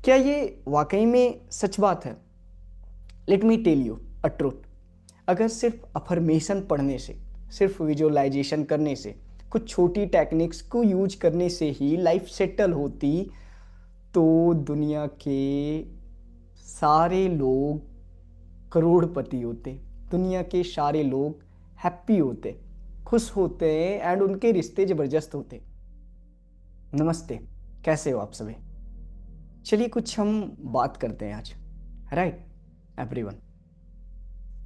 क्या ये वाकई में सच बात है? Let me tell you a truth. अगर सिर्फ अफर्मेशन पढ़ने से, सिर्फ विजुअलाइजेशन करने से, कुछ छोटी टेक्निक्स को यूज करने से ही लाइफ सेटल होती तो दुनिया के सारे लोग करोड़पति होते, दुनिया के सारे लोग हैप्पी होते, खुश होते एंड उनके रिश्ते जबरदस्त होते। नमस्ते, कैसे हो आप सभी? चलिए कुछ हम बात करते हैं आज, right everyone,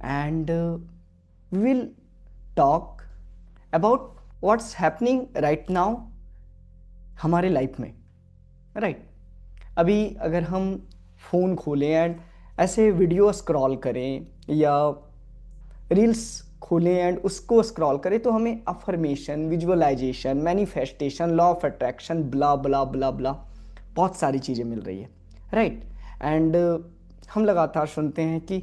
and we will talk about what's happening right now हमारे लाइफ में, राइट। अभी अगर हम फ़ोन खोलें एंड ऐसे वीडियो स्क्रॉल करें या रील्स खोलें एंड उसको स्क्रॉल करें तो हमें affirmation, visualisation, manifestation, law of attraction, blah blah blah blah बहुत सारी चीज़ें मिल रही है, राइट। एंड हम लगातार सुनते हैं कि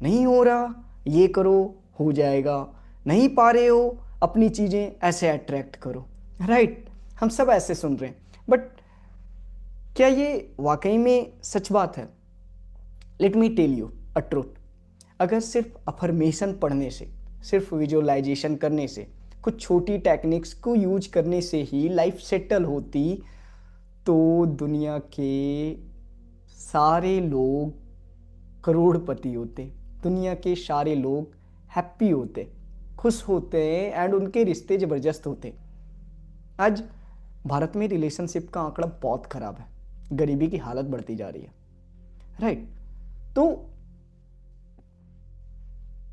नहीं हो रहा, ये करो हो जाएगा, नहीं पा रहे हो अपनी चीज़ें ऐसे अट्रैक्ट करो, राइट। हम सब ऐसे सुन रहे हैं, बट क्या ये वाकई में सच बात है? Let me tell you a truth. अगर सिर्फ अफर्मेशन पढ़ने से, सिर्फ विजुअलाइजेशन करने से, कुछ छोटी टेक्निक्स को यूज करने से ही लाइफ सेटल होती तो दुनिया के सारे लोग करोड़पति होते, दुनिया के सारे लोग हैप्पी होते, खुश होते एंड उनके रिश्ते ज़बरदस्त होते। आज भारत में रिलेशनशिप का आंकड़ा बहुत ख़राब है, गरीबी की हालत बढ़ती जा रही है, राइट। तो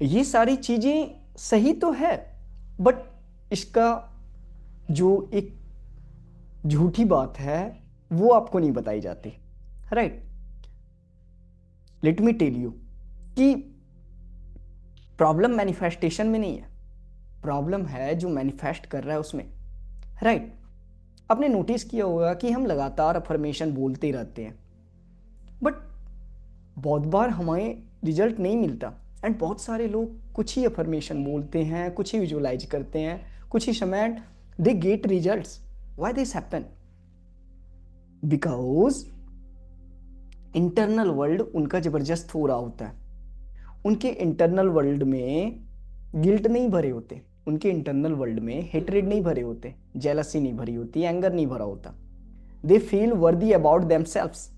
ये सारी चीज़ें सही तो है, बट इसका जो एक झूठी बात है वो आपको नहीं बताई जाती, right. Let me tell you कि प्रॉब्लम मैनिफेस्टेशन में नहीं है, प्रॉब्लम है जो मैनिफेस्ट कर रहा है उसमें, राइट। आपने नोटिस किया होगा कि हम लगातार अफर्मेशन बोलते रहते हैं, बट बहुत बार हमें रिजल्ट नहीं मिलता एंड बहुत सारे लोग कुछ ही अफर्मेशन बोलते हैं, कुछ ही विजुअलाइज करते हैं, कुछ ही समय and they get results. Why this happen? Because internal world उनका जबरदस्त हो रहा होता है। उनके इंटरनल वर्ल्ड में गिल्ट नहीं भरे होते, उनके इंटरनल वर्ल्ड में हेट्रेड नहीं भरे होते, जेलसी नहीं भरी होती, एंगर नहीं भरा होता। दे फील वर्दी अबाउट देमसेल्व्स।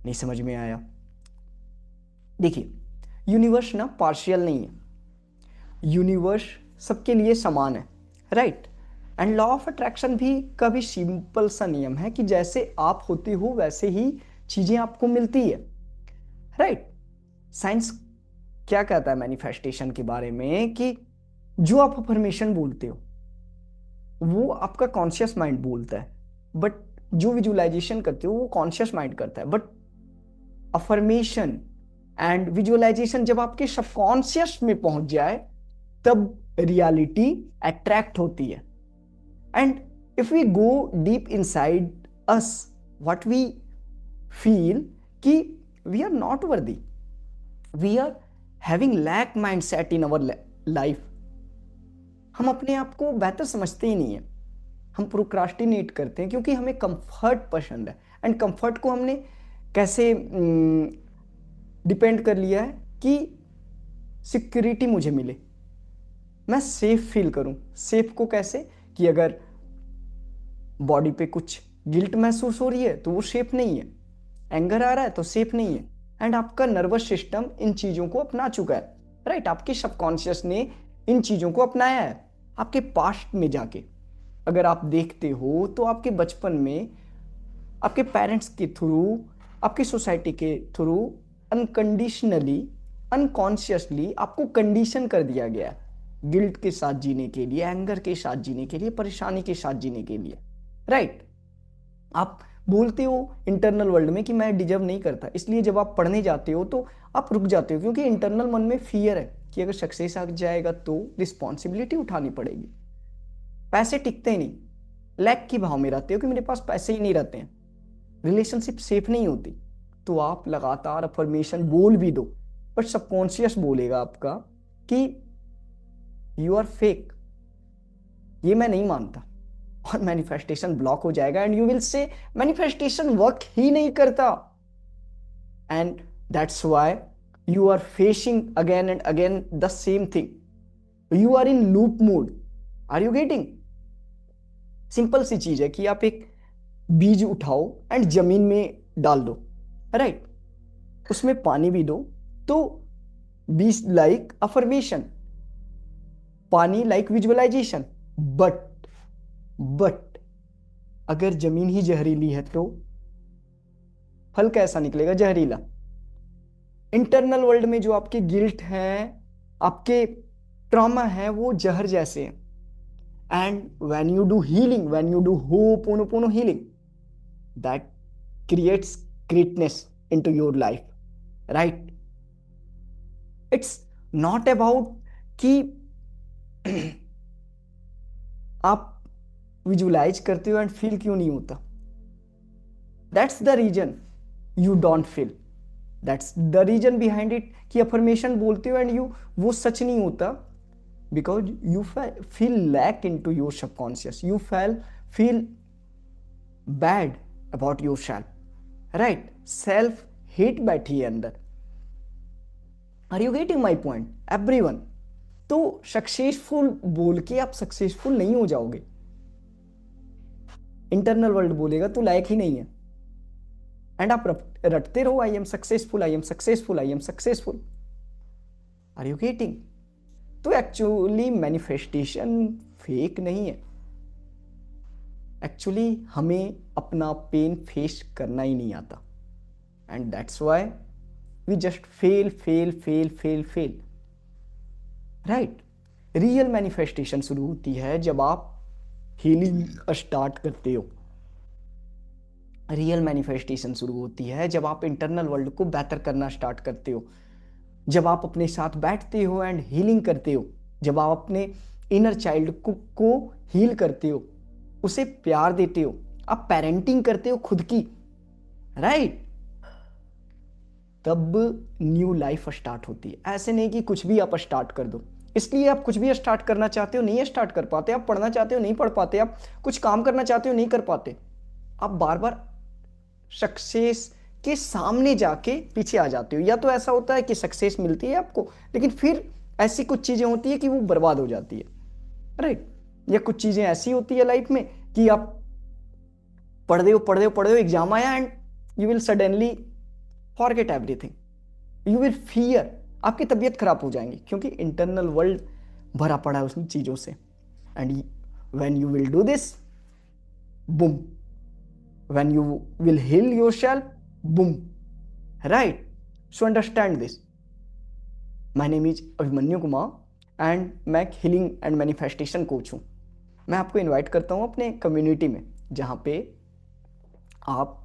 नहीं समझ में आया? देखिए, यूनिवर्स ना पार्शियल नहीं है, यूनिवर्स सबके लिए समान है, right. And law of attraction भी का भी सिंपल सा नियम है कि जैसे आप होते हो वैसे ही चीजें आपको मिलती है, राइट। साइंस क्या कहता है मैनिफेस्टेशन के बारे में कि जो आप अफर्मेशन बोलते हो वो आपका कॉन्शियस माइंड बोलता है, बट जो विजुअलाइजेशन करते हो वो कॉन्शियस माइंड करता है। बट अफर्मेशन एंड विजुअलाइजेशन जब आपके सबकॉन्शियस में पहुंच जाए तब रियलिटी अट्रैक्ट होती है। And if we go deep inside us, what we feel कि we are not worthy, we are having lack mindset in our life. हम अपने आप को बेहतर समझते ही नहीं है, हम प्रोक्रास्टिनेट करते हैं क्योंकि हमें कंफर्ट पसंद है। एंड कंफर्ट को हमने कैसे डिपेंड कर लिया है कि सिक्योरिटी मुझे मिले, मैं सेफ फील करूं। सेफ को कैसे कि अगर बॉडी पे कुछ गिल्ट महसूस हो रही है तो वो सेफ नहीं है, एंगर आ रहा है तो सेफ नहीं है। एंड आपका नर्वस सिस्टम इन चीज़ों को अपना चुका है, राइट। आपके सबकॉन्शियस ने इन चीज़ों को अपनाया है। आपके पास्ट में जाके अगर आप देखते हो तो आपके बचपन में आपके पेरेंट्स के थ्रू, आपकी सोसाइटी के थ्रू अनकंडीशनली, अनकॉन्शियसली आपको कंडीशन कर दिया गया गिल्ट के साथ जीने के लिए, एंगर के साथ जीने के लिए, परेशानी के साथ जीने के लिए, राइट। आप बोलते हो इंटरनल वर्ल्ड में कि मैं डिजर्व नहीं करता, इसलिए जब आप पढ़ने जाते हो तो आप रुक जाते हो क्योंकि इंटरनल मन में फियर है कि अगर सक्सेस आ जाएगा तो रिस्पॉन्सिबिलिटी उठानी पड़ेगी। पैसे टिकते ही नहीं, लैक की भाव में रहते हो कि मेरे पास पैसे ही नहीं रहते हैं, रिलेशनशिप सेफ नहीं होती। तो आप लगातार अफर्मेशन बोल भी दो, बट सबकॉन्शियस बोलेगा आपका कि यू आर फेक, ये मैं नहीं मानता, और मैनिफेस्टेशन ब्लॉक हो जाएगा and you will say manifestation work ही नहीं करता, and that's why you are facing again and again the same thing. You are in loop mode. Are you getting? Simple सी चीज है कि आप एक बीज उठाओ एंड जमीन में डाल दो, राइट? उसमें पानी भी दो, तो बीज लाइक अफर्मेशन, पानी लाइक विजुअलाइजेशन, बट अगर जमीन ही जहरीली है तो फल कैसा निकलेगा? जहरीला। इंटरनल वर्ल्ड में जो आपके गिल्ट हैं, आपके ट्रॉमा है, वो जहर जैसे हैं। And when you do healing, when you do ho'oponopono healing, that creates greatness into your life, right? It's not about कि आप विजुअलाइज करते हो एंड फील क्यों नहीं होता। That's the reason you don't feel, that's the reason behind it कि affirmation बोलते हो एंड यू वो सच नहीं होता, because you feel lack in to your subconscious, you feel bad about yourself, right? Self hate बैठी है अंदर। Are you getting my point everyone? तो सक्सेसफुल बोल के आप सक्सेसफुल नहीं हो जाओगे। इंटरनल वर्ल्ड बोलेगा तू लायक ही नहीं है, एंड आप रटते रहो I am successful, I am successful, I am successful. Are you getting? तो एक्चुअली मैनिफेस्टेशन फेक नहीं है, एक्चुअली हमें अपना पेन फेस करना ही नहीं आता, and that's why we just fail, right? Real manifestation शुरू होती है जब आप हीलिंग स्टार्ट करते हो। रियल मैनिफेस्टेशन शुरू होती है जब आप इंटरनल वर्ल्ड को बेहतर करना स्टार्ट करते हो, जब आप अपने साथ बैठते हो एंड हीलिंग करते हो, जब आप अपने इनर चाइल्ड को हील करते हो, उसे प्यार देते हो, आप पेरेंटिंग करते हो खुद की, राइट? तब न्यू लाइफ स्टार्ट होती है। ऐसे नहीं कि कुछ भी आप स्टार्ट कर दो। इसलिए आप कुछ भी स्टार्ट करना चाहते हो, नहीं स्टार्ट कर पाते, आप पढ़ना चाहते हो, नहीं पढ़ पाते, आप कुछ काम करना चाहते हो, नहीं कर पाते, आप बार बार सक्सेस के सामने जाके पीछे आ जाते हो। या तो ऐसा होता है कि सक्सेस मिलती है आपको, लेकिन फिर ऐसी कुछ चीजें होती है कि वो बर्बाद हो जाती है, राइट? या कुछ चीजें ऐसी होती है लाइफ में कि आप पढ़ रहे हो, एग्जाम आया and you will suddenly forget everything, you will fear, आपकी तबीयत खराब हो जाएंगी, क्योंकि इंटरनल वर्ल्ड भरा पड़ा है उन चीजों से। And when you will do this, boom, when you will heal yourself, boom, right? So understand this. My name is Abhimanyu Kumar and मैं हीलिंग एंड मैनिफेस्टेशन कोच हूँ। मैं आपको इनवाइट करता हूँ अपने कम्युनिटी में, जहाँ पे आप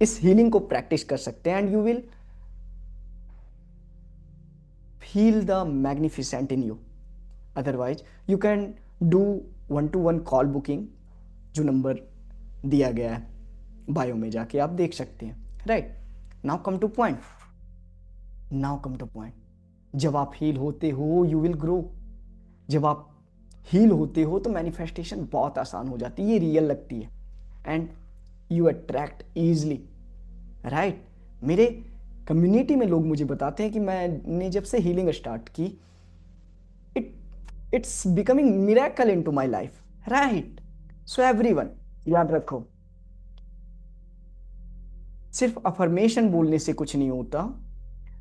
इस हीलिंग को प्रैक्टिस कर सकते हैं and you will feel the magnificent in you. Otherwise you can do 1-to-1 call booking, जो नंबर दिया गया है बायो में, जाके आप देख सकते हैं, right? Now come two point, जब आप हील होते हो यू विल ग्रो। जब आप हील होते हो तो मैनिफेस्टेशन बहुत आसान हो जाती है, ये रियल लगती है and you attract easily, right? मेरे कम्युनिटी में लोग मुझे बताते हैं कि मैंने जब से हीलिंग स्टार्ट की, it's becoming miracle into my life, right? So everyone याद रखो, सिर्फ अफर्मेशन बोलने से कुछ नहीं होता,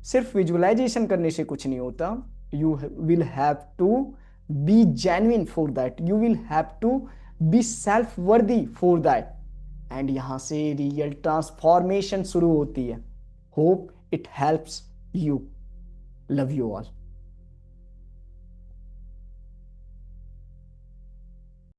सिर्फ विजुअलाइजेशन करने से कुछ नहीं होता। You will have to be genuine for that, you will have to be self worthy for that, and यहां से रियल ट्रांसफॉर्मेशन शुरू होती है। Hope it helps you. Love you all.